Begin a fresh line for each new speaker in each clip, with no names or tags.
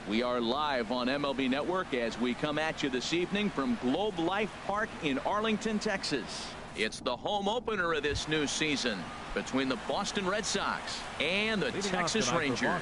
We are live on MLB Network as we come at you this evening from Globe Life Park in Arlington, Texas. It's the home opener of this new season between the Boston Red Sox and the Texas Rangers.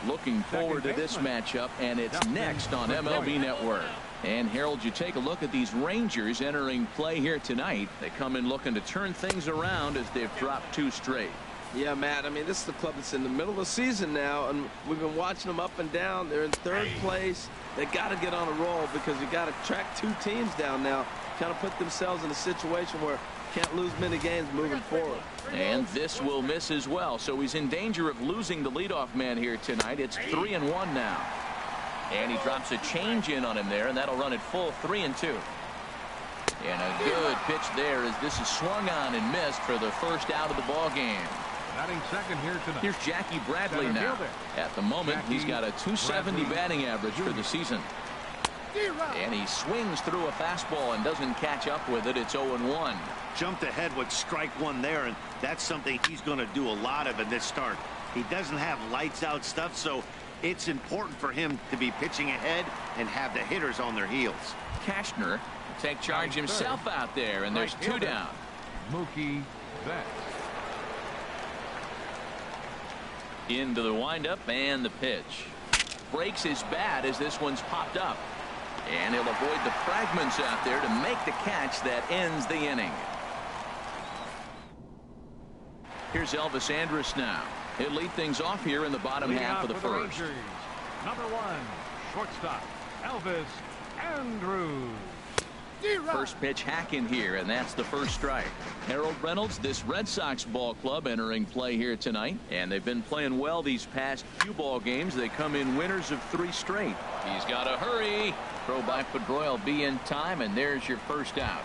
Looking forward to this matchup, and it's next on MLB Network. And Harold, you take a look at these Rangers entering play here tonight. They come in looking to turn things around as they've dropped 2 straight.
Yeah, Matt, I mean, this is the club that's in the middle of the season now, and we've been watching them up and down. They're in 3rd place. They got to get on a roll because you got to track 2 teams down now, kind of put themselves in a situation where can't lose many games moving forward.
And this will miss as well, so he's in danger of losing the leadoff man here tonight. It's 3-1 now. And he drops a change in on him there, and that'll run it full 3-2. And a good pitch there as this is swung on and missed for the first out of the ball game.
Batting second here tonight.
Here's Jackie Bradley now. At the moment, he's got a .270 batting average for the season. And he swings through a fastball and doesn't catch up with it. It's 0-1.
Jumped ahead with strike 1 there, and that's something he's going to do a lot of in this start. He doesn't have lights out stuff, so it's important for him to be pitching ahead and have the hitters on their heels.
Cashner will take charge himself out there, and there's 2 down.
Mookie Betts.
Into the windup and the pitch. Breaks his bat as this one's popped up. And he'll avoid the fragments out there to make the catch that ends the inning. Here's Elvis Andrus now. He'll lead things off here in the bottom half of the first.
Number 1, shortstop, Elvis Andrus.
First pitch hack in here, and that's the first strike. Harold Reynolds, this Red Sox ball club entering play here tonight, and they've been playing well these past few ball games. They come in winners of 3 straight. He's got to hurry. Throw by Pedroia will be in time, and there's your first out.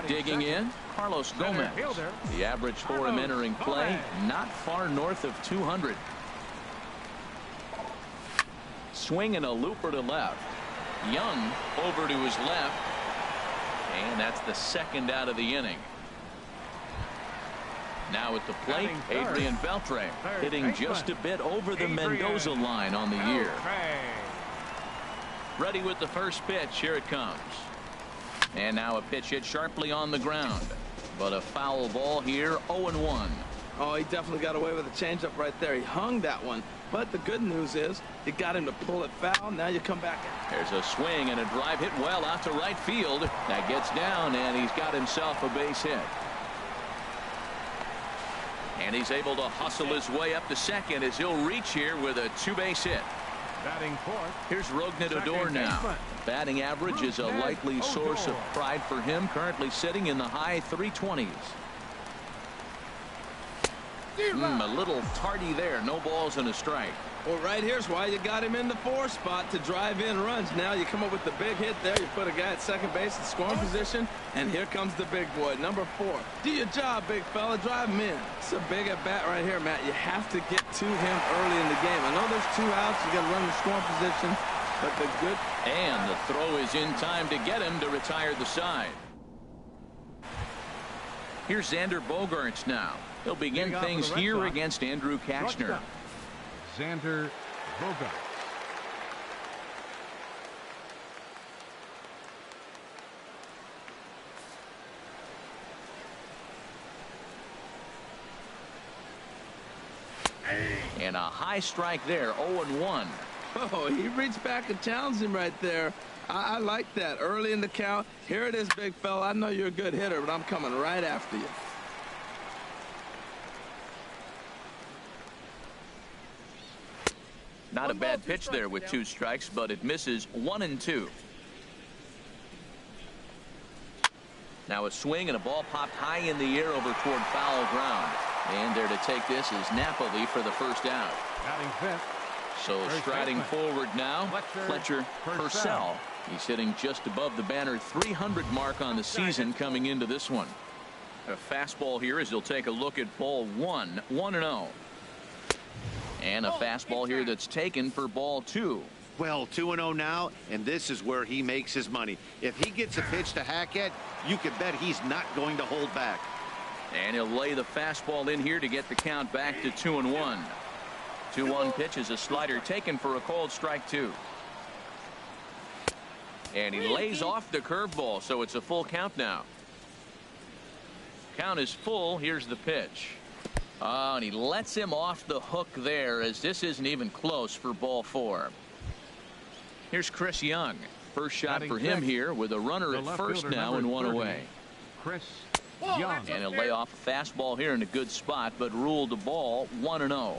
Digging in, Carlos Gomez. The average for him entering play, not far north of 200. Swing and a looper to left. Young over to his left, and that's the second out of the inning. Now at the plate, Adrian Beltre hitting just a bit over the Mendoza line on the year. Ready with the first pitch. Here it comes. And now a pitch hit sharply on the ground, but a foul ball here. 0-1.
Oh, he definitely got away with a changeup right there. He hung that one. But the good news is you got him to pull it foul. Now you come back.
There's a swing and a drive hit well out to right field. That gets down, and he's got himself a base hit. And he's able to hustle his way up to second as he'll reach here with a 2-base hit.
Batting fourth.
Here's Rougned Odor now. Batting average is a likely source of pride for him. Currently sitting in the high 320s. A little tardy there. No balls and a strike.
Well, right here's why you got him in the 4 spot to drive in runs. Now you come up with the big hit there. You put a guy at second base in scoring position, and here comes the big boy, number 4. Do your job, big fella. Drive him in. It's a big at bat right here, Matt. You have to get to him early in the game. I know there's 2 outs. You got to run the scoring position, but the good.
And the throw is in time to get him to retire the side. Here's Xander Bogaerts now. He'll begin things here against Andrew Cashner.
Xander Bogaerts.
And a high strike there. 0-1.
Oh, he reached back and challenged him right there. I like that early in the count. Here it is, big fella. I know you're a good hitter, but I'm coming right after you.
Not a bad pitch there with 2 strikes, but it misses 1-2. Now a swing and a ball popped high in the air over toward foul ground. And there to take this is Napoli for the first out.
Batting fifth.
So striding forward now, Fletcher Purcell. He's hitting just above the banner 300 mark on the season coming into this one. A fastball here as he'll take a look at ball 1. 1-0. And a fastball here that's taken for ball 2.
Well, 2-0 now, and this is where he makes his money. If he gets a pitch to hack at, you can bet he's not going to hold back.
And he'll lay the fastball in here to get the count back to 2-1. 2-1 pitch is a slider taken for a called strike 2. And he lays off the curveball, so it's a full count now. Count is full. Here's the pitch. And he lets him off the hook there, as this isn't even close for ball 4. Here's Chris Young. First shot for him here with a runner at first now and 1 away.
Chris Young.
And he'll lay off a fastball here in a good spot, but ruled the ball 1-0.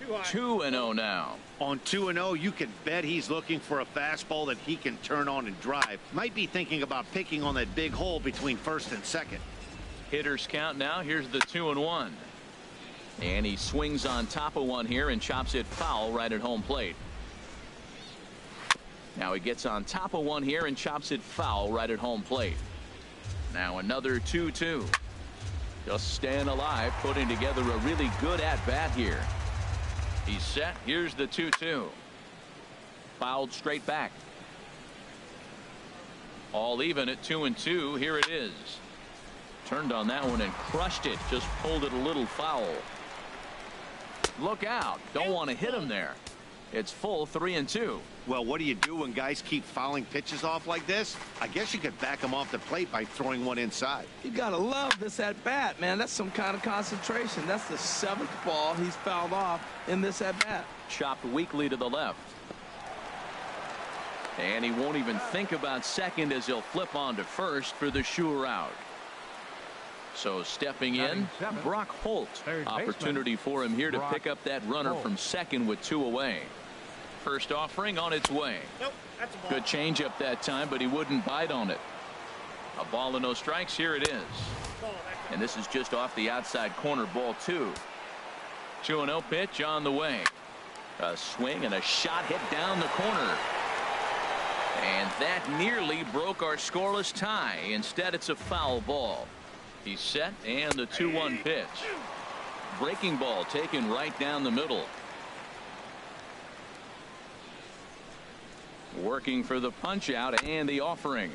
2-0 now.
On 2-0, you can bet he's looking for a fastball that he can turn on and drive. Might be thinking about picking on that big hole between first and second.
Hitters count now. Here's the 2-1. And he swings on top of one here and chops it foul right at home plate. Now he gets on top of one here and chops it foul right at home plate. Now another 2-2. Just staying alive, putting together a really good at-bat here. He's set. Here's the 2-2. Fouled straight back. All even at 2-2. Here it is. Turned on that one and crushed it. Just pulled it a little foul. Look out. Don't want to hit him there. It's full 3-2.
Well, what do you do when guys keep fouling pitches off like this? I guess you could back them off the plate by throwing one inside.
You gotta love this at bat, man. That's some kind of concentration. That's the 7th ball he's fouled off in this at bat.
Chopped weakly to the left. And he won't even think about second as he'll flip on to first for the sure out. So stepping in, Brock Holt. Opportunity for him here to pick up that runner from second with 2 away. First offering on its way. Good changeup that time, but he wouldn't bite on it. A ball and no strikes. Here it is. And this is just off the outside corner, ball 2. 2-0 pitch on the way. A swing and a shot hit down the corner. And that nearly broke our scoreless tie. Instead, it's a foul ball. He's set, and the 2-1 pitch. Breaking ball taken right down the middle. Working for the punch out and the offering.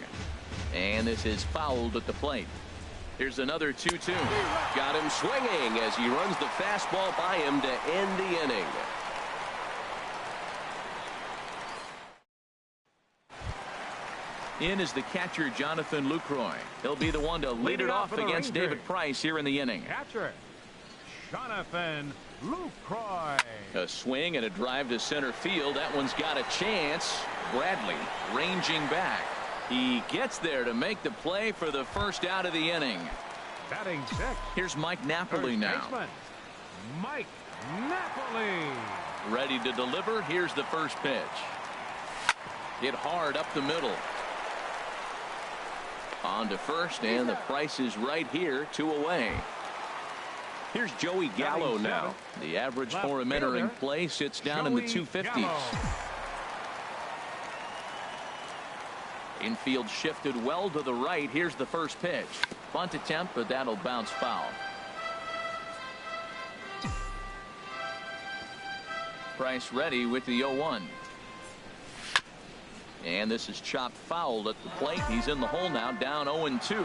And this is fouled at the plate. Here's another 2-2. Got him swinging as he runs the fastball by him to end the inning. In is the catcher, Jonathan Lucroy. He'll be the one to lead it off against David Price here in the inning.
Catcher, Jonathan Lucroy.
A swing and a drive to center field. That one's got a chance. Bradley ranging back. He gets there to make the play for the first out of the inning.
Batting 6.
Here's Mike Napoli now.
Baseman, Mike Napoli.
Ready to deliver. Here's the first pitch. Hit hard up the middle. On to first, and the Price is right here, 2 away. Here's Joey Gallo now. The average for him entering play sits down in the 250s. Infield shifted well to the right. Here's the first pitch. Bunt attempt, but that'll bounce foul. Price ready with the 0-1. And this is chopped foul at the plate. He's in the hole now, down 0-2.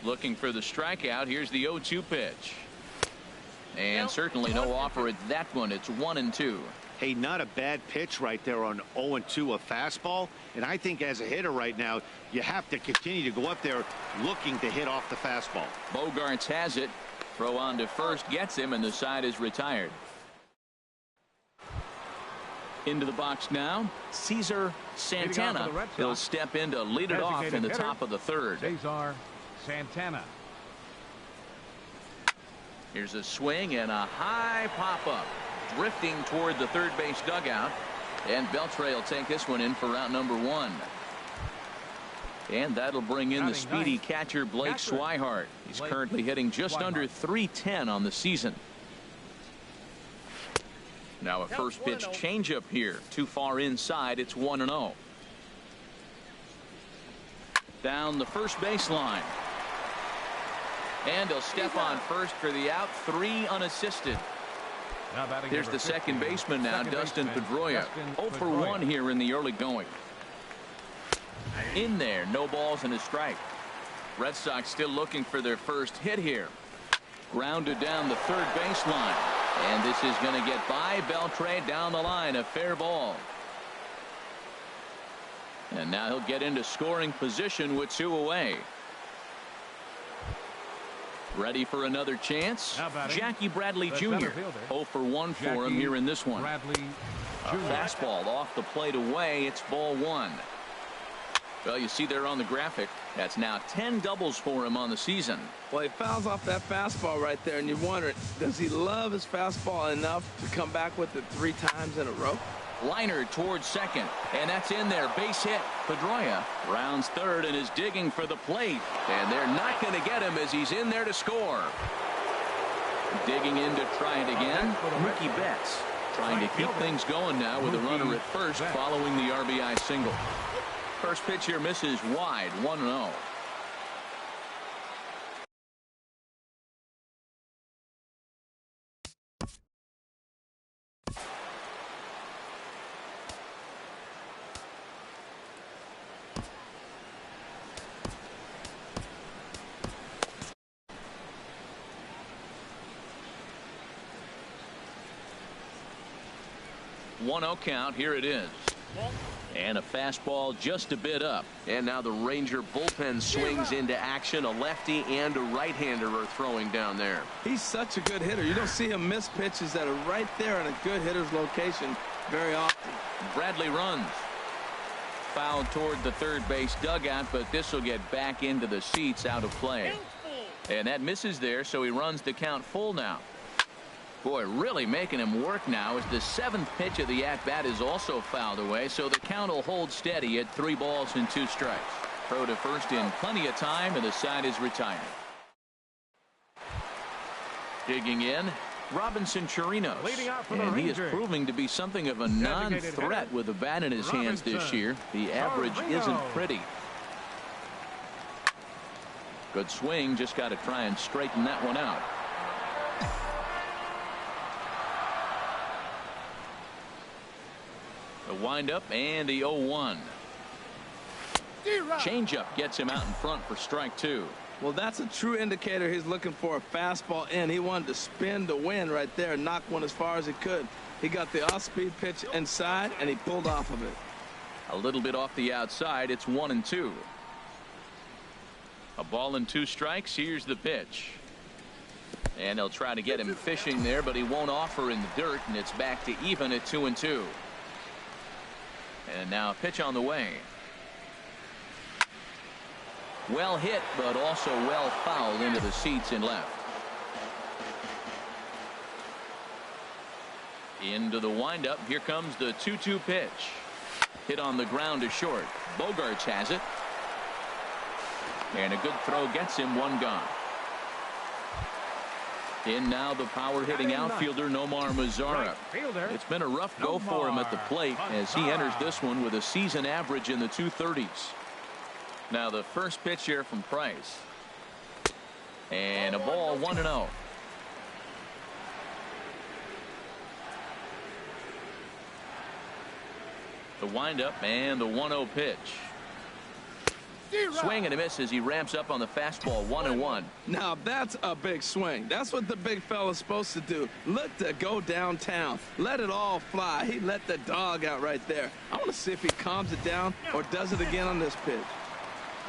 Looking for the strikeout. Here's the 0-2 pitch. And certainly no offer at that one. It's 1-2.
Hey, not a bad pitch right there on 0-2, a fastball. And I think as a hitter right now, you have to continue to go up there looking to hit off the fastball.
Bogarts has it. Throw on to first, gets him, and the side is retired. Into the box now, Cesar Santana. He'll step in to lead it off in the top of the 3rd.
Cesar Santana.
Here's a swing and a high pop-up. Drifting toward the third base dugout. And Beltre will take this one in for route number 1. And that'll bring in the speedy catcher Blake Swihart. He's currently hitting just under .310 on the season. Now a first pitch changeup here. Too far inside. It's 1-0. Down the first baseline. And he'll step on first for the out. 3 unassisted. Here's the second baseman now, Dustin Pedroia. 0 for 1 here in the early going. In there, no balls and a strike. Red Sox still looking for their first hit here. Grounded down the third baseline. And this is going to get by Beltre down the line. A fair ball. And now he'll get into scoring position with 2 away. Ready for another chance. Jackie Bradley Jr. 0 for 1 for him here in this one. A fastball off the plate away. It's ball 1. Well, you see there on the graphic, that's now 10 doubles for him on the season.
Well, he fouls off that fastball right there, and you wonder, does he love his fastball enough to come back with it 3 times in a row?
Liner towards second, and that's in there. Base hit. Pedroia rounds third and is digging for the plate, and they're not going to get him as he's in there to score. Digging in to try it again. Mookie Betts trying to keep things going now with a runner at first following the RBI single. First pitch here misses wide. 1-0. One-oh count. Here it is. And a fastball just a bit up. And now the Ranger bullpen swings into action. A lefty and a right-hander are throwing down there.
He's such a good hitter. You don't see him miss pitches that are right there in a good hitter's location very often.
Bradley runs. Foul toward the third base dugout, but this will get back into the seats out of play. And that misses there, so he runs the count full now. Boy, really making him work now as the 7th pitch of the at-bat is also fouled away, so the count will hold steady at 3 balls and 2 strikes. Throw to first in plenty of time, and the side is retired. Digging in, Robinson Chirinos, and he is proving to be something of a non-threat with the bat in his hands this year. The average isn't pretty. Good swing, just got to try and straighten that one out. The windup and the 0-1. Changeup gets him out in front for strike 2.
Well, that's a true indicator he's looking for a fastball in. He wanted to spin to win right there and knock one as far as he could. He got the off-speed pitch inside, and he pulled off of it.
A little bit off the outside. It's 1-2. A ball and 2 strikes. Here's the pitch. And they'll try to get him fishing there, but he won't offer in the dirt, and it's back to even at 2-2. And now a pitch on the way. Well hit, but also well fouled into the seats and left. Into the windup. Here comes the 2-2 pitch. Hit on the ground to short. Bogaerts has it. And a good throw gets him 1 gone. In now the power hitting outfielder Nomar Mazara. It's been a rough go for him at the plate as he enters this one with a season average in the 230s. Now the first pitch here from Price. And a ball 1-0. The windup and the 1-0 pitch. Swing and a miss as he ramps up on the fastball. 1-1.
Now that's a big swing. That's what the big fella's supposed to do. Look to go downtown. Let it all fly. He let the dog out right there. I want to see if he calms it down or does it again on this pitch.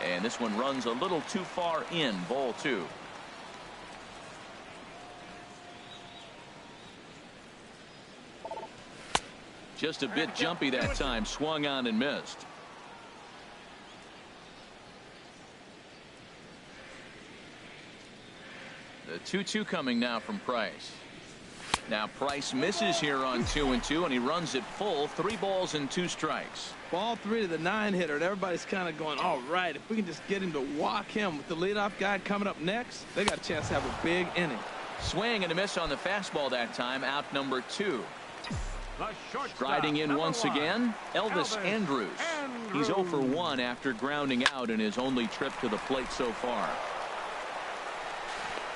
And this one runs a little too far in. Ball 2. Just a bit jumpy that time. Swung on and missed. The 2-2 coming now from Price. Now Price misses here on 2-2, and he runs it full. 3 balls and 2 strikes.
Ball 3 to the 9-hitter, and everybody's kind of going, all right, if we can just get him to walk him with the leadoff guy coming up next, they got a chance to have a big inning.
Swing and a miss on the fastball that time. Out number 2. Striding in once again, Elvis Andrus. He's 0 for 1 after grounding out in his only trip to the plate so far.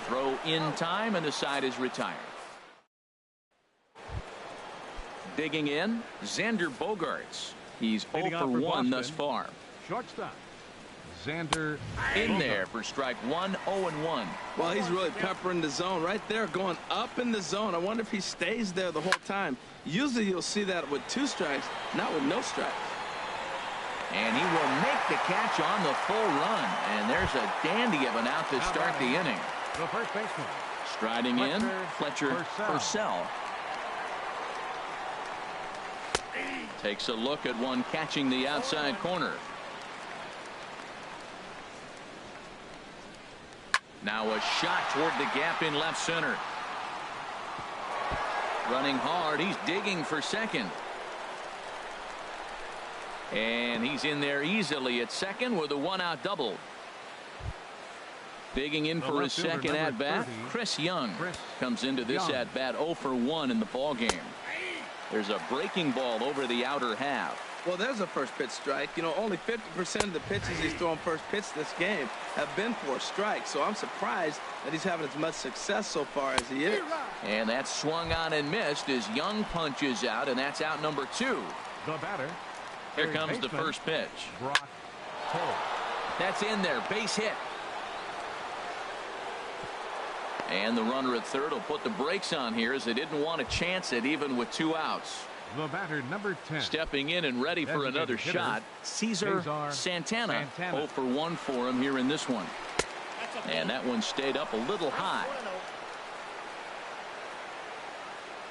Throw in time, and the side is retired. Digging in, Xander Bogaerts. He's 0 for 1 thus far.
Shortstop, Xander
In there for strike one, 0-1.
Well, he's really peppering the zone right there, going up in the zone. I wonder if he stays there the whole time. Usually you'll see that with 2 strikes, not with no strikes.
And he will make the catch on the full run. And there's a dandy of an out to start the inning.
The first baseman.
Striding in, Fletcher Purcell. Takes a look at one catching the outside corner. Now a shot toward the gap in left center. Running hard. He's digging for second. And he's in there easily at second with a 1-out double. Digging in for his second at-bat, Chris Young comes into this at-bat 0 for 1 in the ballgame. There's a breaking ball over the outer half.
Well, there's a first pitch strike. You know, only 50% of the pitches he's throwing first pitch this game have been for strikes. So I'm surprised that he's having as much success so far as he is.
And that's swung on and missed as Young punches out, and that's out number 2.
The batter.
Here comes the first pitch.
Brock Holt.
That's in there. Base hit. And the runner at third will put the brakes on here as they didn't want to chance it even with 2 outs.
The batter, number 10.
Stepping in and ready for another shot, Cesar Santana. 0 for 1 for him here in this one. And that one stayed up a little high.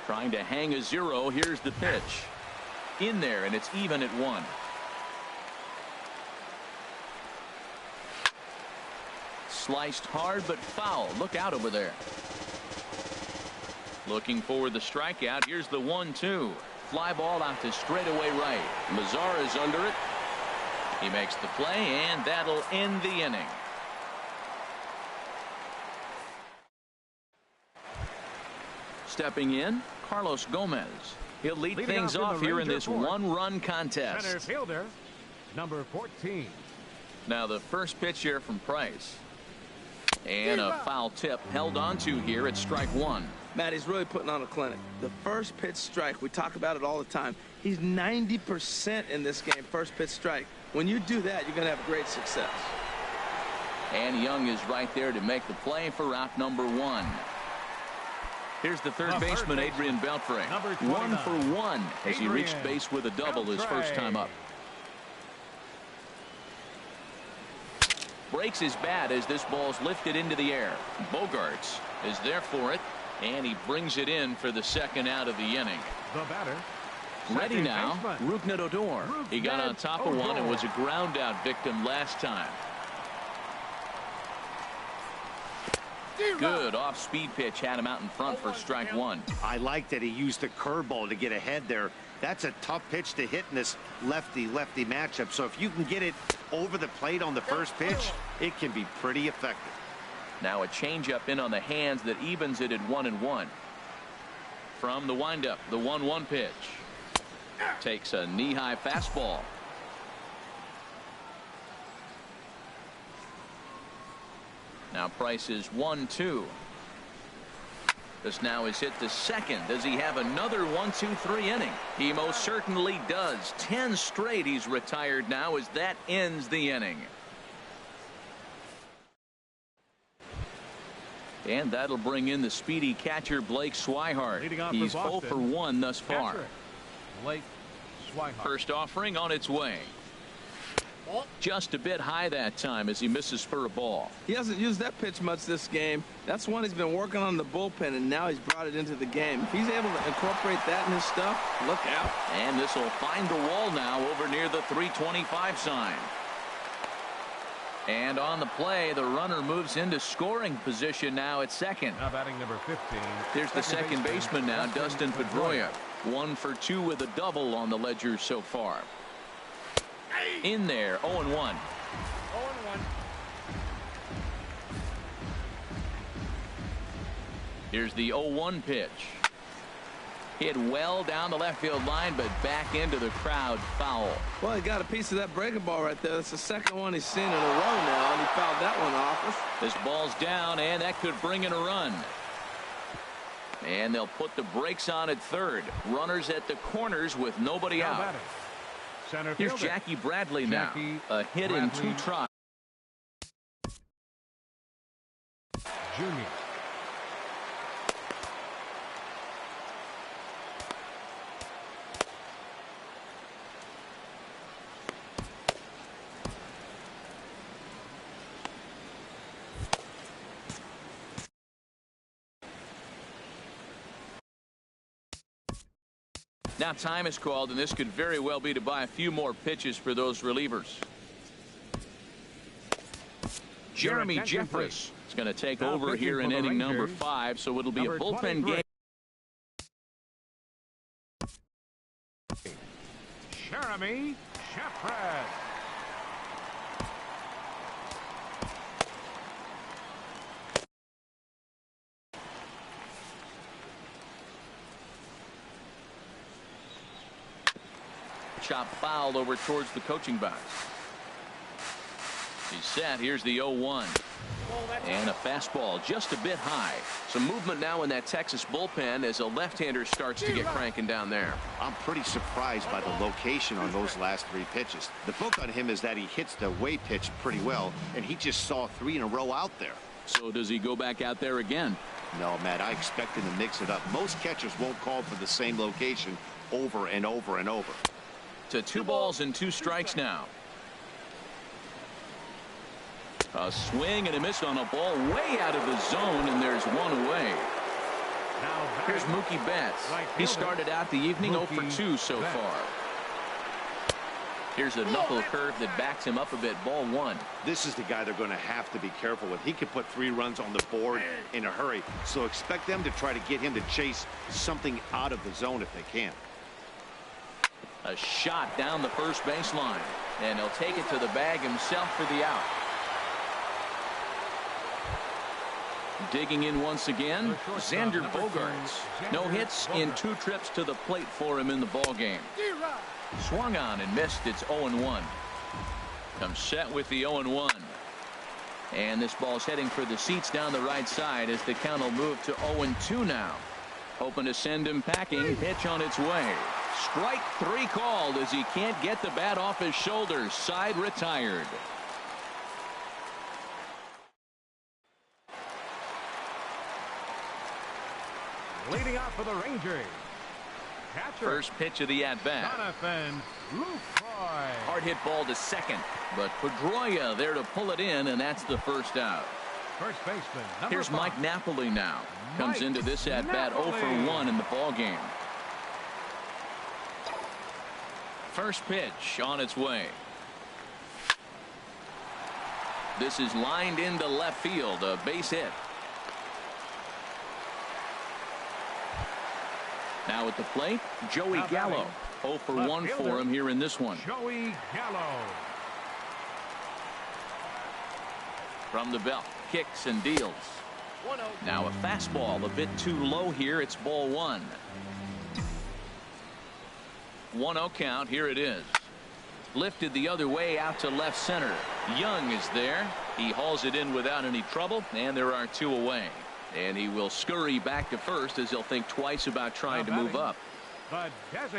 Trying to hang a 0. Here's the pitch. In there, and it's even at 1. Sliced hard but foul. Look out over there. Looking for the strikeout. Here's the 1-2. Fly ball out to straightaway right. Mazar is under it. He makes the play, and that'll end the inning. Stepping in, Carlos Gomez. He'll lead things off here in this 1-run contest.
Center fielder, number 14.
Now the first pitch here from Price. And a foul tip held on to here at strike 1.
Matt, he's really putting on a clinic. The first pitch strike, we talk about it all the time. He's 90% in this game, first pitch strike. When you do that, you're going to have great success.
And Young is right there to make the play for out number 1. Here's the third baseman, Adrian Beltre. 1 for 1 as he reached base with a double his first time up. Breaks his bat as this ball's lifted into the air. Bogarts is there for it, and he brings it in for the second out of the inning.
The batter.
Ready now, Rougned Odor. He got on top of one and was a ground out victim last time. Good off-speed pitch had him out in front for strike 1.
I like that he used the curveball to get ahead there. That's a tough pitch to hit in this lefty-lefty matchup. So if you can get it over the plate on the first pitch, it can be pretty effective.
Now a changeup in on the hands that evens it at 1-1. From the windup, the 1-1 pitch. Takes a knee-high fastball. Now Price is 1-2. This now is hit to second. Does he have another 1-2-3 inning? He most certainly does. 10 straight he's retired now as that ends the inning. And that'll bring in the speedy catcher Blake Swihart. He's 0 for 1 thus far.
Blake Swihart.
First offering on its way. Just a bit high that time as he misses for a ball.
He hasn't used that pitch much this game. That's one he's been working on the bullpen, and now he's brought it into the game. If he's able to incorporate that in his stuff, look out.
And this will find the wall now over near the 325 sign. And on the play, the runner moves into scoring position now at second.
Now batting number 15.
Here's the second baseman now, Dustin Pedroia. 1 for 2 with a double on the ledger so far. In there, 0-1.
0-1.
Here's the 0-1 pitch. Hit well down the left field line, but back into the crowd, foul.
Well, he got a piece of that breaking ball right there. That's the second one he's seen in a row now, and he fouled that one off.
This ball's down, and that could bring in a run. And they'll put the brakes on at third. Runners at the corners with nobody out.
Center
Here's
fielder.
Jackie Bradley now.
Jackie
A hit in 2 tries.
Jr.
Now time is called, and this could very well be to buy a few more pitches for those relievers. Jeremy Jeffress is going to take over here in inning number 5, so it'll be a bullpen game.
Jeremy Jeffress.
Chop foul over towards the coaching box. He's set. Here's the 0-1. And a fastball just a bit high. Some movement now in that Texas bullpen as a left-hander starts to get cranking down there.
I'm pretty surprised by the location on those last 3 pitches. The book on him is that he hits the way pitch pretty well, and he just saw 3 in a row out there.
So does he go back out there again?
No, Matt, I expect him to mix it up. Most catchers won't call for the same location over and over and over.
To 2 balls and 2 strikes now. A swing and a miss on a ball way out of the zone, and there's 1 away. Here's Mookie Betts. He started out the evening 0 for 2 so far. Here's a knuckle curve that backs him up a bit. Ball 1.
This is the guy they're going to have to be careful with. He could put 3 runs on the board in a hurry, so expect them to try to get him to chase something out of the zone if they can.
A shot down the first baseline, and he'll take it to the bag himself for the out. Digging in once again, Xander Bogaerts. No hits in 2 trips to the plate for him in the ball game. Swung on and missed. It's 0-1. Comes set with the 0-1. And this ball's heading for the seats down the right side as the count will move to 0-2 now. Hoping to send him packing. Pitch on its way. Strike 3 called as he can't get the bat off his shoulders. Side retired.
Leading off for the Rangers. Catcher.
First pitch of the at-bat.
Jonathan Lucroy.
Hard hit ball to second, but Pedroia there to pull it in, and that's the first out.
First baseman.
Here's
5.
Mike Napoli now. Comes
Mike
into this at-bat 0 for 1 in the ball game. First pitch on its way. This is lined into left field, a base hit. Now at the plate, Joey Gallo. 0 for 1 for him here in this one.
Joey Gallo.
From the belt, kicks and deals. Now a fastball a bit too low here. It's ball 1. 1-0 count. Here it is. Lifted the other way out to left center. Young is there. He hauls it in without any trouble, and there are 2 away. And he will scurry back to first as he'll think twice about trying to move up.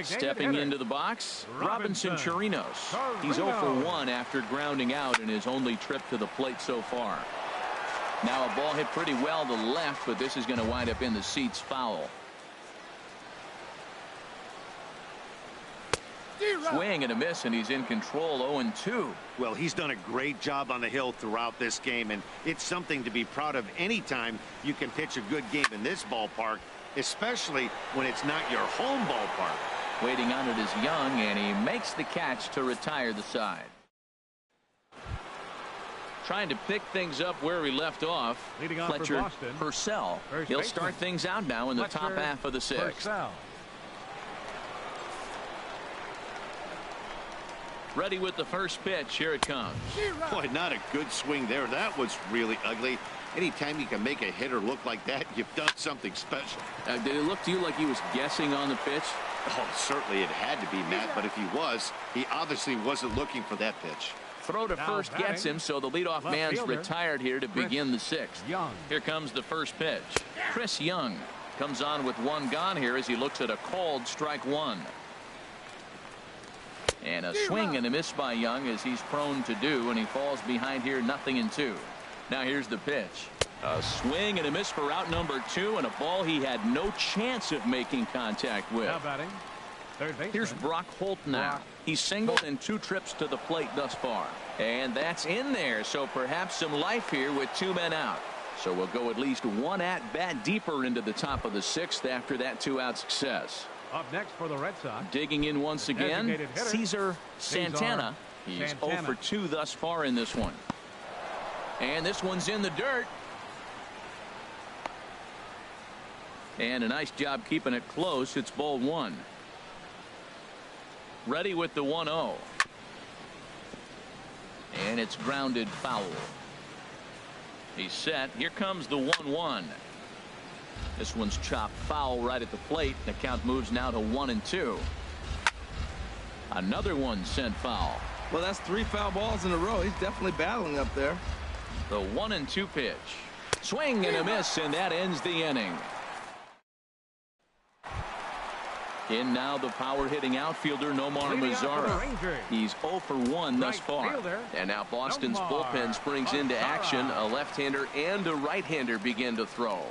Stepping into the box, Robinson Chirinos. He's 0 for 1 after grounding out in his only trip to the plate so far. Now a ball hit pretty well to left, but this is going to wind up in the seats foul. Swing and a miss, and he's in control. 0-2.
Well, he's done a great job on the hill throughout this game, and it's something to be proud of anytime you can pitch a good game in this ballpark, especially when it's not your home ballpark.
Waiting on it is Young, and he makes the catch to retire the side. Trying to pick things up where he left off. Fletcher Purcell. He'll start things out now in the top half of the 6th. Ready with the first pitch. Here it comes.
Boy, not a good swing there. That was really ugly. Anytime you can make a hitter look like that, you've done something special.
Did it look to you like he was guessing on the pitch?
Oh, certainly it had to be, Matt, but if he was, he obviously wasn't looking for that pitch.
Throw to first gets him, so the leadoff man's retired here to begin the 6th. Here comes the first pitch. Chris Young comes on with 1 gone here as he looks at a called strike 1. And a swing and a miss by Young, as he's prone to do, and he falls behind here 0-2. Now here's the pitch. A swing and a miss for out number 2, and a ball he had no chance of making contact with.
Now batting, third baseman.
Here's Brock Holt now. He's singled in 2 trips to the plate thus far. And that's in there, so perhaps some life here with 2 men out. So we'll go at least 1 at-bat deeper into the top of the 6th after that 2-out success.
Up next for the Red Sox.
Digging in once again, Cesar Santana. He's
Santana.
0 for 2 thus far in this one. And this one's in the dirt. And a nice job keeping it close. It's ball 1. Ready with the 1-0. And it's grounded foul. He's set. Here comes the 1-1. This one's chopped foul right at the plate. The count moves now to 1-2. Another one sent foul.
Well, that's 3 foul balls in a row. He's definitely battling up there.
The 1-2 pitch. Swing and a miss, and that ends the inning. In now the power hitting outfielder Nomar Mazara. He's 0 for 1 thus far. And now Boston's bullpen springs into action. A left-hander and a right-hander begin to throw.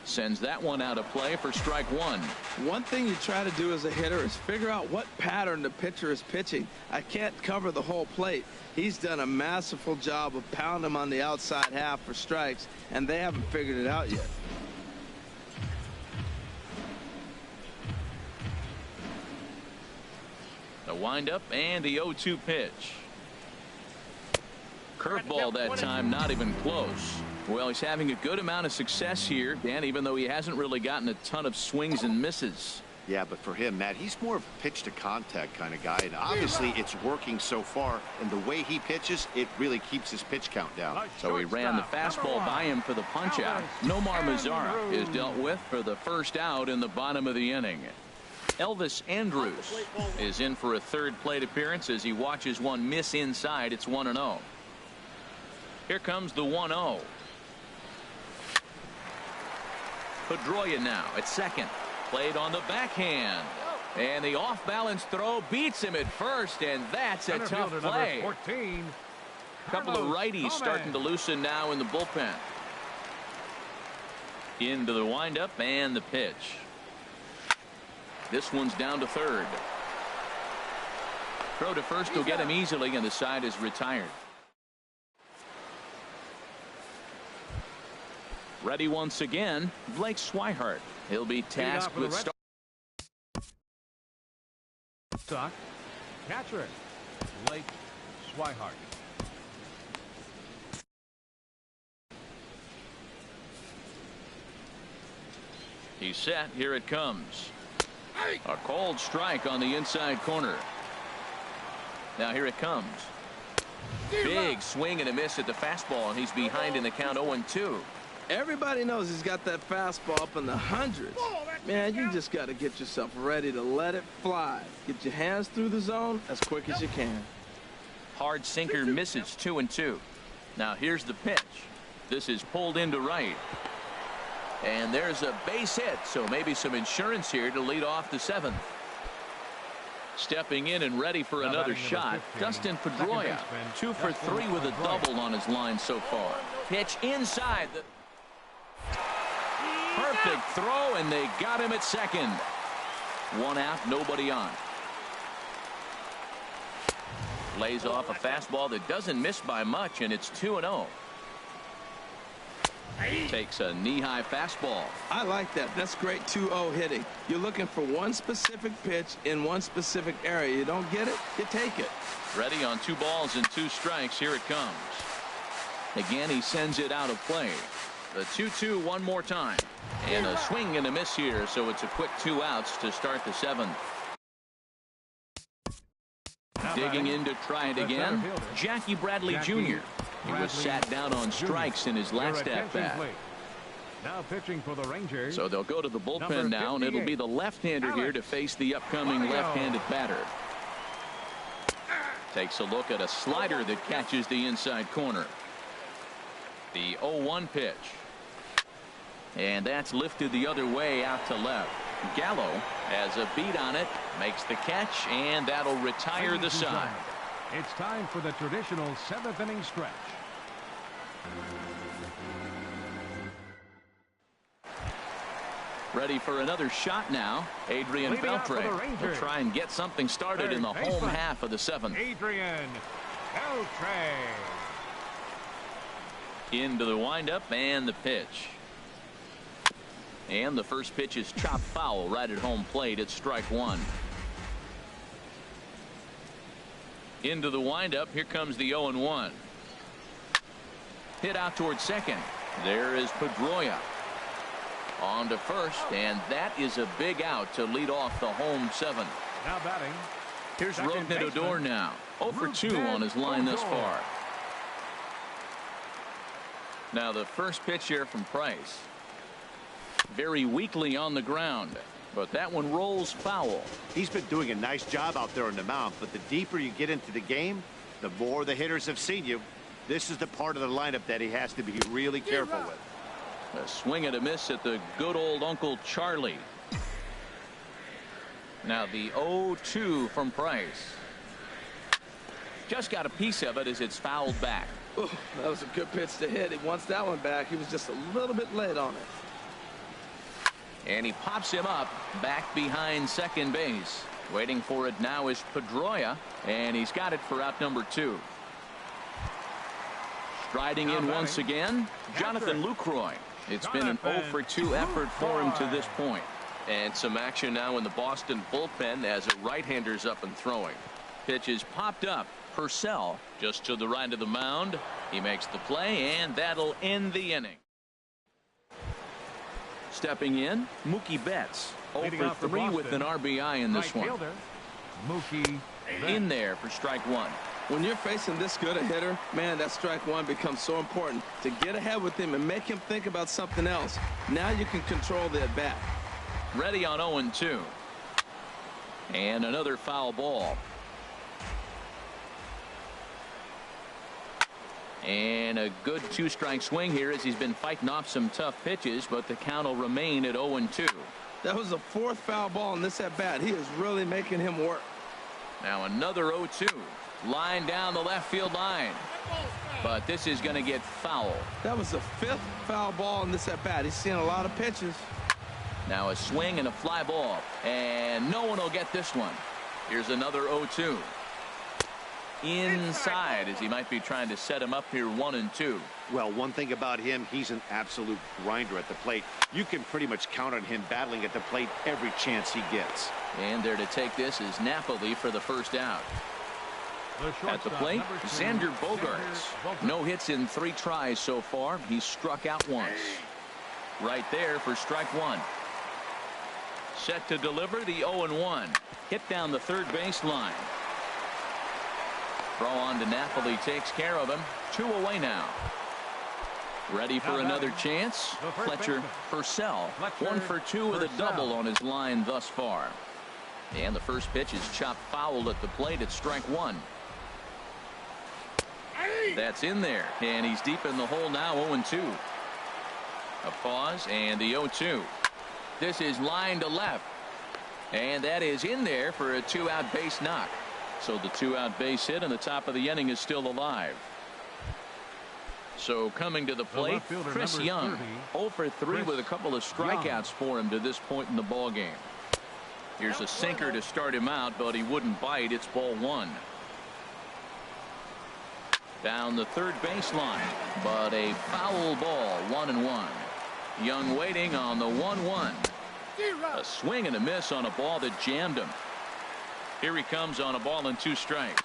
Sends that one out of play for strike 1.
One thing you try to do as a hitter is figure out what pattern the pitcher is pitching. I can't cover the whole plate. He's done a masterful job of pounding him on the outside half for strikes, and they haven't figured it out yet.
The windup and the 0-2 pitch. Curveball that time, not even close. Well, he's having a good amount of success here, Dan, even though he hasn't really gotten a ton of swings and misses.
Yeah, but for him, Matt, he's more of a pitch to contact kind of guy, and obviously it's working so far, and the way he pitches, it really keeps his pitch count down.
So he ran the fastball by him for the punch out. Nomar Mazara is dealt with for the first out in the bottom of the inning. Elvis Andrus is in for a 3rd plate appearance as he watches one miss inside. It's 1-0. Here comes the 1-0. Pedroia now at second. Played on the backhand. And the off-balance throw beats him at first, and that's a tough play. A couple of righties starting to loosen now in the bullpen. Into the windup and the pitch. This one's down to 3rd. Throw to first will get him easily, and the side is retired. Ready once again, Blake Swihart. He'll be tasked with
start. Catcher, Blake Swihart.
He's set. Here it comes. A cold strike on the inside corner. Now here it comes. Big swing and a miss at the fastball, and he's behind in the count 0-2.
Everybody knows he's got that fastball up in the hundreds. Man, you just got to get yourself ready to let it fly. Get your hands through the zone as quick as you can.
Hard sinker misses 2-2. Now here's the pitch. This is pulled into right. And there's a base hit, so maybe some insurance here to lead off the 7th. Stepping in and ready for another shot, Dustin Pedroia. 2 for 3 with a double on his line so far. Pitch inside. Perfect throw, and they got him at second. 1 out, nobody on. Lays off a fastball that doesn't miss by much, and it's 2-0. Takes a knee-high fastball.
I like that. That's great 2-0 hitting. You're looking for one specific pitch in one specific area. You don't get it, you take it.
Ready on 2 balls and 2 strikes. Here it comes. Again, he sends it out of play. The 2-2 one more time. And a swing and a miss here, so it's a quick 2 outs to start the 7th. Digging in to try it again, Jackie Bradley Jr. He was sat down on strikes in his last at-bat.
Now pitching for the Rangers.
So they'll go to the bullpen now, and it'll be the left-hander here to face the upcoming left-handed batter. Takes a look at a slider that catches the inside corner. The 0-1 pitch. And that's lifted the other way out to left. Gallo has a beat on it, makes the catch, and that'll retire the side.
It's time for the traditional 7th inning stretch.
Ready for another shot now. Adrian Beltre will try and get something started in the home half of the seventh.
Adrian Beltre.
Into the windup and the pitch. And the first pitch is chopped foul right at home plate. It's strike one. Into the windup. Here comes the 0-1. Hit out towards second. There is Pedroia. On to first, and that is a big out to lead off the home seventh.
Now batting.
Here's Rougned Odor now. 0 for 2 on his line thus far. Now the first pitch here from Price. Very weakly on the ground, but that one rolls foul.
He's been doing a nice job out there on the mound, but the deeper you get into the game, the more the hitters have seen you. This is the part of the lineup that he has to be really careful with.
A swing and a miss at the good old Uncle Charlie. Now the 0-2 from Price. Just got a piece of it as it's fouled back.
Ooh, that was a good pitch to hit. He wants that one back. He was just a little bit late on it.
And he pops him up back behind second base. Waiting for it now is Pedroia, and he's got it for out number 2. Striding in once again, Jonathan Lucroy. It's been an 0 for 2 effort for him to this point. And some action now in the Boston bullpen as a right-hander's up and throwing. Pitch is popped up. Purcell just to the right of the mound. He makes the play, and that'll end the inning. Stepping in, Mookie Betts. 0 for 3 with an RBI in this one.
Mookie
in there for strike one.
When you're facing this good a hitter, man, that strike one becomes so important to get ahead with him and make him think about something else. Now you can control the at bat.
Ready on 0-2. And another foul ball. And a good 2-strike swing here as he's been fighting off some tough pitches, but the count will remain at 0-2.
That was the 4th foul ball in this at bat. He is really making him work.
Now another 0-2. Line down the left field line. But this is going to get foul.
That was the 5th foul ball in this at bat. He's seen a lot of pitches.
Now a swing and a fly ball. And no one will get this one. Here's another 0-2. Inside as he might be trying to set him up here 1-2.
Well, one thing about him, he's an absolute grinder at the plate. You can pretty much count on him battling at the plate every chance he gets.
And there to take this is Napoli for the first out. At the plate, Xander Bogaerts. No hits in 3 tries so far. He's struck out once. Right there for strike one. Set to deliver the 0-1. Hit down the third base line. Throw on to Napoli takes care of him. 2 away now. Ready for another chance. Fletcher Purcell. 1 for 2 with a double on his line thus far. And the first pitch is chopped foul at the plate at strike one. That's in there, and he's deep in the hole now. 0-2. A pause and the 0-2. This is line to left, and that is in there for a 2-out base knock. So the 2-out base hit and the top of the inning is still alive. So coming to the plate, Chris Young. 0 for 3 with a couple of strikeouts for him to this point in the ball game. Here's a sinker to start him out, but he wouldn't bite. It's ball one. Down the third baseline, but a foul ball. 1-1. Young waiting on the 1-1. A swing and a miss on a ball that jammed him. Here he comes on a ball and 2 strikes.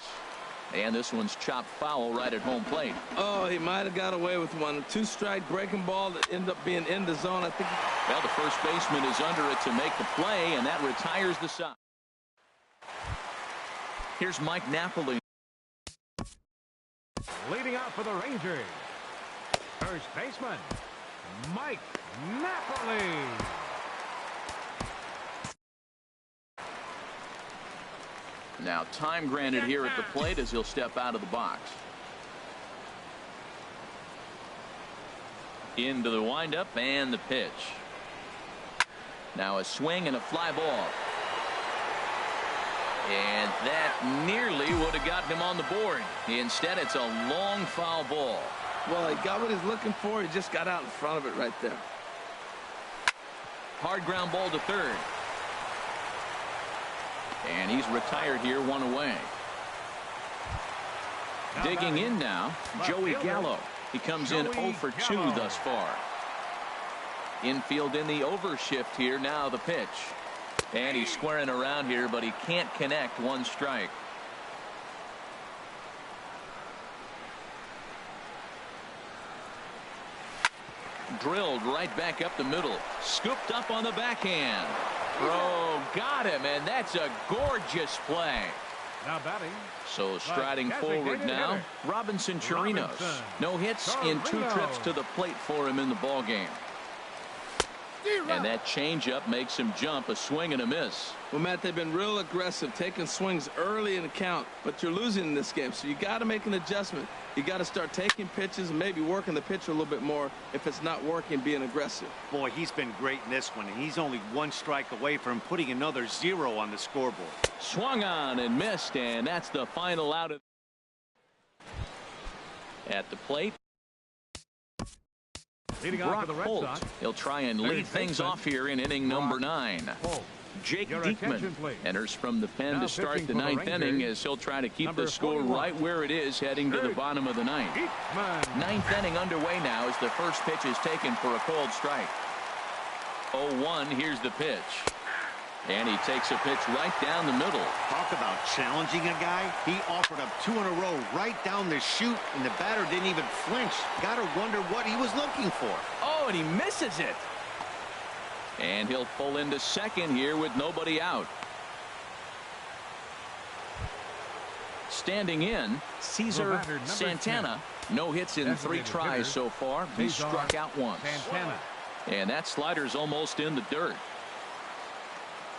And this one's chopped foul right at home plate.
Oh, he might have got away with one. 2-strike breaking ball that ended up being in the zone. I think.
Well, the first baseman is under it to make the play, and that retires the side. Here's Mike Napoli.
Leading out for the Rangers, first baseman, Mike Napoli.
Now time granted here at the plate as he'll step out of the box. Into the windup and the pitch. Now a swing and a fly ball. And that nearly would have gotten him on the board. Instead, it's a long foul ball.
Well, he got what he's looking for. He just got out in front of it right there.
Hard ground ball to third. And he's retired here, one away. Digging in now, Joey Gallo. He comes in 0 for 2 thus far. Infield in the overshift here. Now the pitch. And he's squaring around here, but he can't connect. 1 strike. Drilled right back up the middle. Scooped up on the backhand. Throw got him, and that's a gorgeous play.
Now batting.
So striding forward now, Robinson Chirinos. No hits in 2 trips to the plate for him in the ballgame. And that changeup makes him jump. A swing and a miss.
Well, Matt, they've been real aggressive, taking swings early in the count, but you're losing in this game, so you got to make an adjustment. You got to start taking pitches and maybe working the pitcher a little bit more if it's not working, being aggressive.
Boy, he's been great in this one, and he's only 1 strike away from putting another 0 on the scoreboard.
Swung on and missed, and that's the final out of at the plate. Brock Holt. He'll try and lead things off here in inning number 9. Jake Diekman enters from the pen to start the 9th inning as he'll try to keep the score right where it is heading to the bottom of the 9th. 9th inning underway now as the first pitch is taken for a called strike. 0-1. Here's the pitch. And he takes a pitch right down the middle.
Talk about challenging a guy. He offered up 2 in a row right down the chute, and the batter didn't even flinch. Gotta wonder what he was looking for.
Oh, and he misses it. And he'll pull into second here with nobody out. Standing in, Cesar Santana. No hits in 3 tries so far. He struck out once. And that slider's almost in the dirt.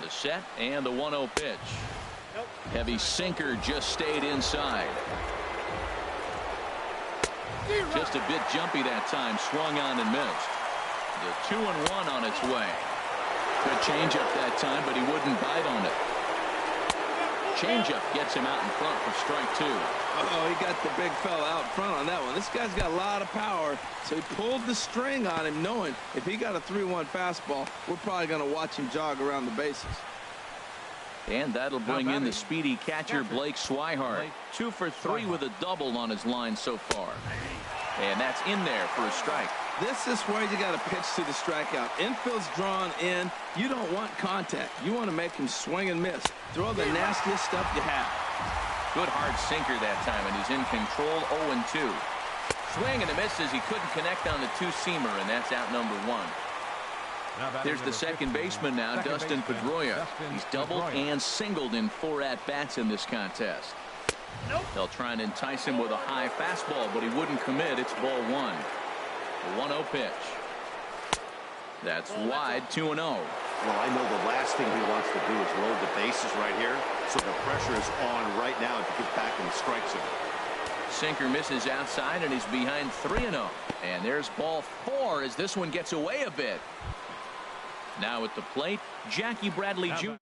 The set and the 1-0 pitch. Heavy sinker just stayed inside. Just a bit jumpy that time. Swung on and missed. The 2-1 on its way. Good changeup that time, but he wouldn't bite on it. Changeup gets him out in front for strike 2.
Oh, he got the big fella out front on that one. This guy's got a lot of power, so he pulled the string on him, knowing if he got a 3-1 fastball, we're probably going to watch him jog around the bases.
And that'll bring in the speedy catcher Blake Swihart. 2 for 3 with a double on his line so far. And that's in there for a strike.
This is where you got to pitch to the strikeout. Infield's drawn in. You don't want contact. You want to make him swing and miss. Throw the nastiest stuff you have.
Good hard sinker that time, and he's in control. 0-2. Swing and a miss as he couldn't connect on the 2-seamer, and that's out number 1. There's the second baseman now, Dustin Pedroia. He's doubled and singled in 4 at-bats in this contest. They'll try and entice him with a high fastball, but he wouldn't commit. It's ball 1. The 1-0 pitch. That's wide. 2-0.
Well, I know the last thing he wants to do is load the bases right here, so the pressure is on right now to get back in the strike zone.
Sinker misses outside, and he's behind 3-0. And there's ball 4 as this one gets away a bit. Now at the plate, Jackie Bradley Jr.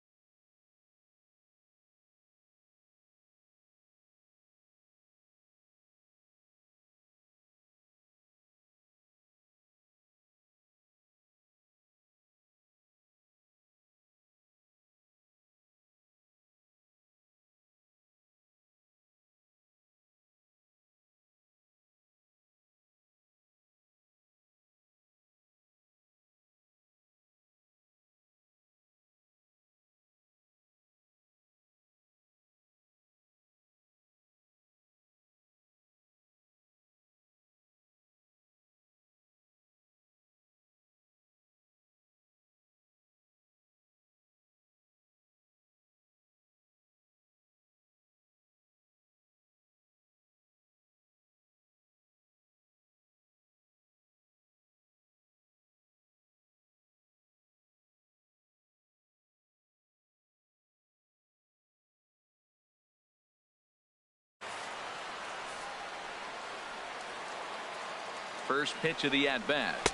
First pitch of the at-bat.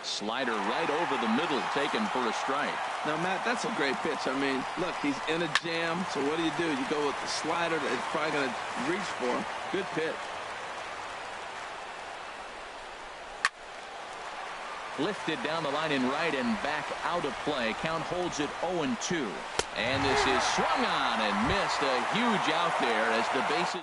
Slider right over the middle, taken for a strike.
Now, Matt, that's a great pitch. I mean, look, he's in a jam, so what do? You go with the slider that he's probably going to reach for. Good pitch.
Lifted down the line in right and back out of play. Count holds it 0-2. And this is swung on and missed. A huge out there as the bases.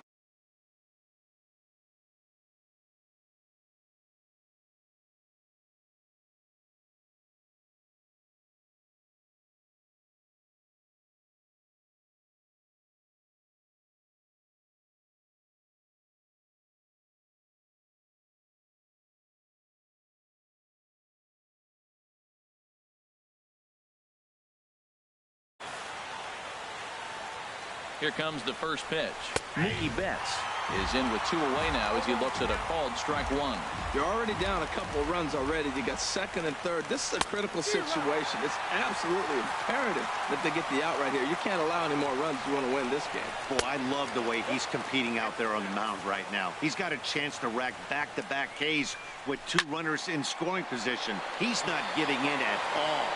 Here comes the first pitch. Mookie Betts is in with 2 away now as he looks at a called strike 1.
You're already down a couple of runs already. You got second and third. This is a critical situation. It's absolutely imperative that they get the out right here. You can't allow any more runs if you want to win this game.
Boy, I love the way he's competing out there on the mound right now. He's got a chance to rack back-to-back Ks with 2 runners in scoring position. He's not giving in at all.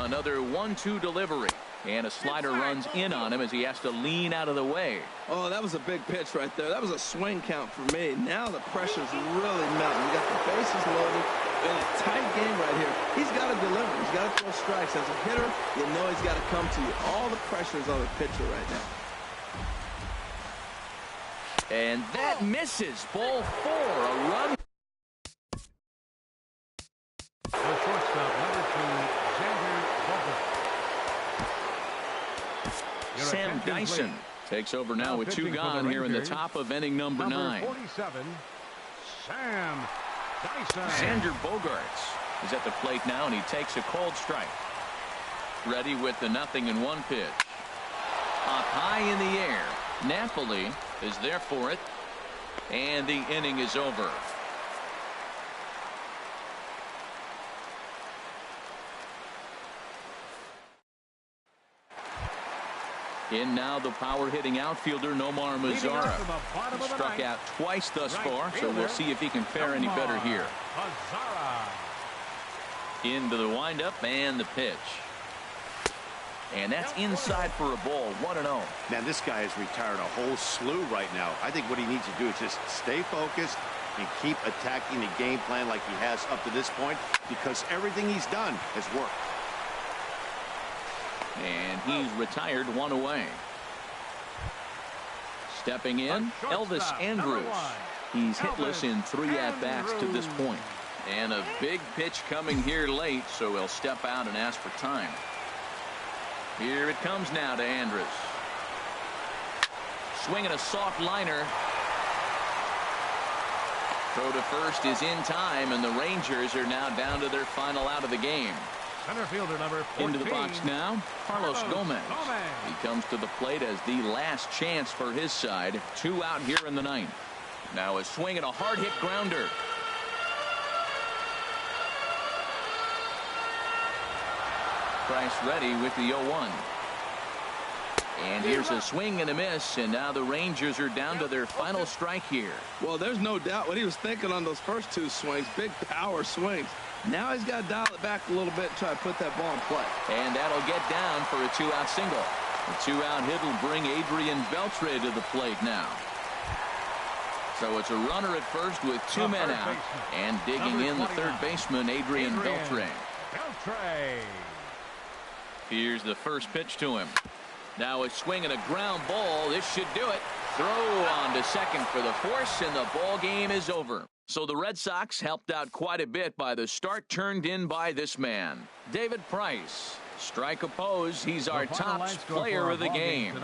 Another 1-2 delivery. And a slider runs in on him as he has to lean out of the way.
Oh, that was a big pitch right there. That was a swing count for me. Now the pressure's really mounting. You got the bases loaded in a tight game right here. He's got to deliver. He's got to throw strikes. As a hitter, you know he's got to come to you. All the pressure is on the pitcher right now.
And that misses. Ball 4. A run.
The shortstop, number 2, Xander Bogaerts.
Sam Dyson takes over now with 2 gone here in the top of inning number 9.
47, Sam Dyson.
Xander Bogaerts is at the plate now, and he takes a called strike. Ready with the 0-1 pitch. Up high in the air. Napoli is there for it, and the inning is over. In now the power hitting outfielder Nomar Mazara. Struck out twice thus far, so we'll see if he can fare any better here. Into the windup and the pitch. And that's inside for a ball. 1-0.
Man, this guy has retired a whole slew right now. I think what he needs to do is just stay focused and keep attacking the game plan like he has up to this point, because everything he's done has worked.
And he's retired 1 away. Stepping in, Elvis Andrus. He's hitless in 3 at-bats to this point. And a big pitch coming here late, so he'll step out and ask for time. Here it comes now to Andrus. Swinging a soft liner. Throw to first is in time, and the Rangers are now down to their final out of the game.
Center fielder number 14.
Into the box now, Carlos Gomez. He comes to the plate as the last chance for his side. 2 out here in the 9th. Now a swing and a hard hit grounder. Price ready with the 0-1. And here's a swing and a miss, and now the Rangers are down to their final strike here.
Well, there's no doubt what he was thinking on those first 2 swings. Big power swings. Now he's got to dial it back a little bit and try to put that ball in play.
And that'll get down for a 2-out single. The 2-out hit will bring Adrian Beltre to the plate now. So it's a runner at first with 2 men out. And digging in the third baseman, Adrian Beltre. Here's the first pitch to him. Now a swing and a ground ball. This should do it. Throw on to second for the force, and the ball game is over. So the Red Sox helped out quite a bit by the start turned in by this man, David Price. Strike opposed. He's our top player of the game.